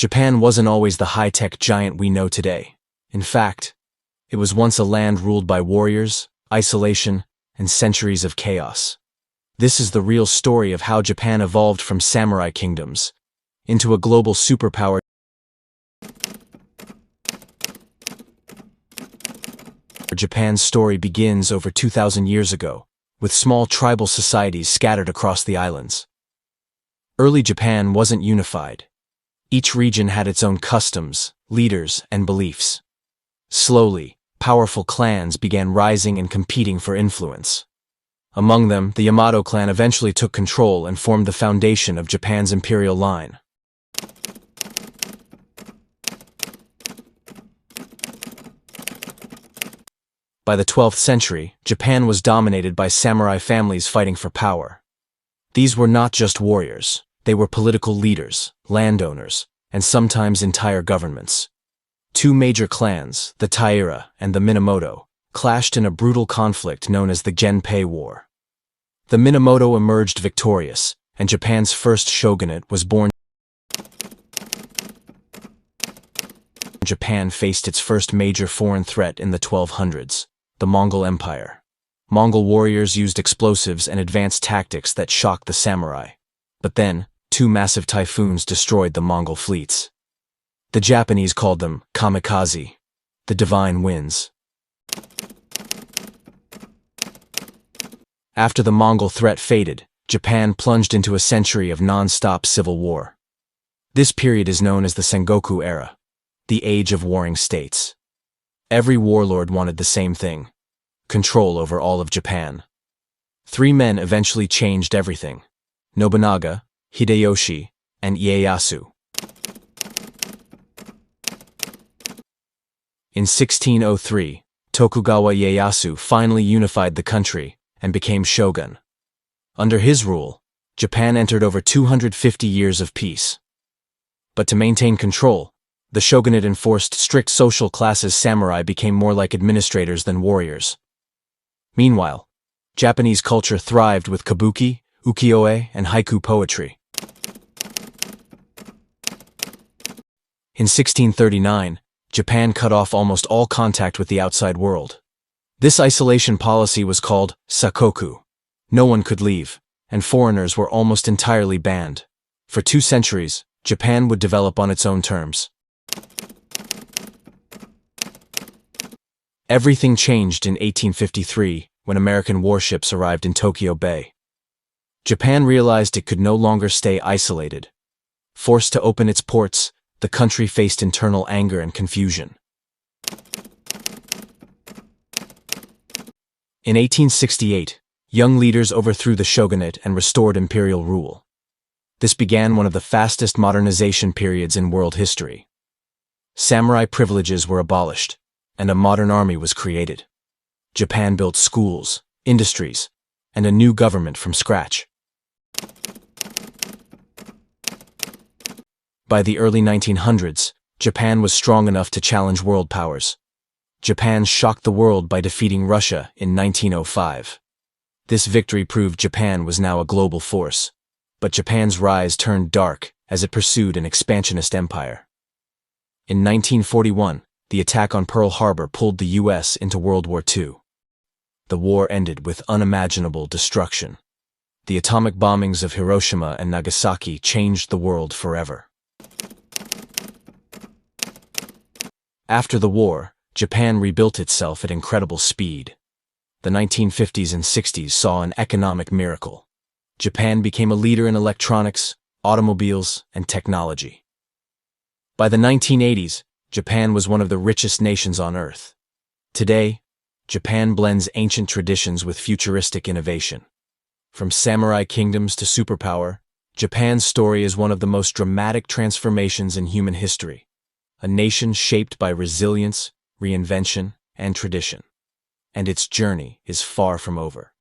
Japan wasn't always the high-tech giant we know today. In fact, it was once a land ruled by warriors, isolation, and centuries of chaos. This is the real story of how Japan evolved from samurai kingdoms into a global superpower. Japan's story begins over 2,000 years ago, with small tribal societies scattered across the islands. Early Japan wasn't unified. Each region had its own customs, leaders, and beliefs. Slowly, powerful clans began rising and competing for influence. Among them, the Yamato clan eventually took control and formed the foundation of Japan's imperial line. By the 12th century, Japan was dominated by samurai families fighting for power. These were not just warriors, they were political leaders, landowners, and sometimes entire governments. Two major clans, the Taira and the Minamoto, clashed in a brutal conflict known as the Genpei War. The Minamoto emerged victorious, and Japan's first shogunate was born. Japan faced its first major foreign threat in the 1200s, the Mongol Empire. Mongol warriors used explosives and advanced tactics that shocked the samurai. But then, two massive typhoons destroyed the Mongol fleets. The Japanese called them kamikaze, the divine winds. After the Mongol threat faded, Japan plunged into a century of non-stop civil war. This period is known as the Sengoku era, the age of warring states. Every warlord wanted the same thing: control over all of Japan. Three men eventually changed everything: Nobunaga, Hideyoshi, and Ieyasu. In 1603, Tokugawa Ieyasu finally unified the country and became shogun. Under his rule, Japan entered over 250 years of peace. But to maintain control, the shogunate enforced strict social classes. Samurai became more like administrators than warriors. Meanwhile, Japanese culture thrived with kabuki, ukiyo-e, and haiku poetry. In 1639, Japan cut off almost all contact with the outside world. This isolation policy was called sakoku. No one could leave, and foreigners were almost entirely banned. For 2 centuries, Japan would develop on its own terms. Everything changed in 1853 when American warships arrived in Tokyo Bay. Japan realized it could no longer stay isolated. Forced to open its ports, the country faced internal anger and confusion. In 1868, young leaders overthrew the shogunate and restored imperial rule. This began one of the fastest modernization periods in world history. Samurai privileges were abolished, and a modern army was created. Japan built schools, industries, and a new government from scratch. By the early 1900s, Japan was strong enough to challenge world powers. Japan shocked the world by defeating Russia in 1905. This victory proved Japan was now a global force, but Japan's rise turned dark as it pursued an expansionist empire. In 1941, the attack on Pearl Harbor pulled the U.S. into World War II. The war ended with unimaginable destruction. The atomic bombings of Hiroshima and Nagasaki changed the world forever. After the war, Japan rebuilt itself at incredible speed. The 1950s and 60s saw an economic miracle. Japan became a leader in electronics, automobiles, and technology. By the 1980s, Japan was one of the richest nations on Earth. Today, Japan blends ancient traditions with futuristic innovation. From samurai kingdoms to superpower, Japan's story is one of the most dramatic transformations in human history. A nation shaped by resilience, reinvention, and tradition. And its journey is far from over.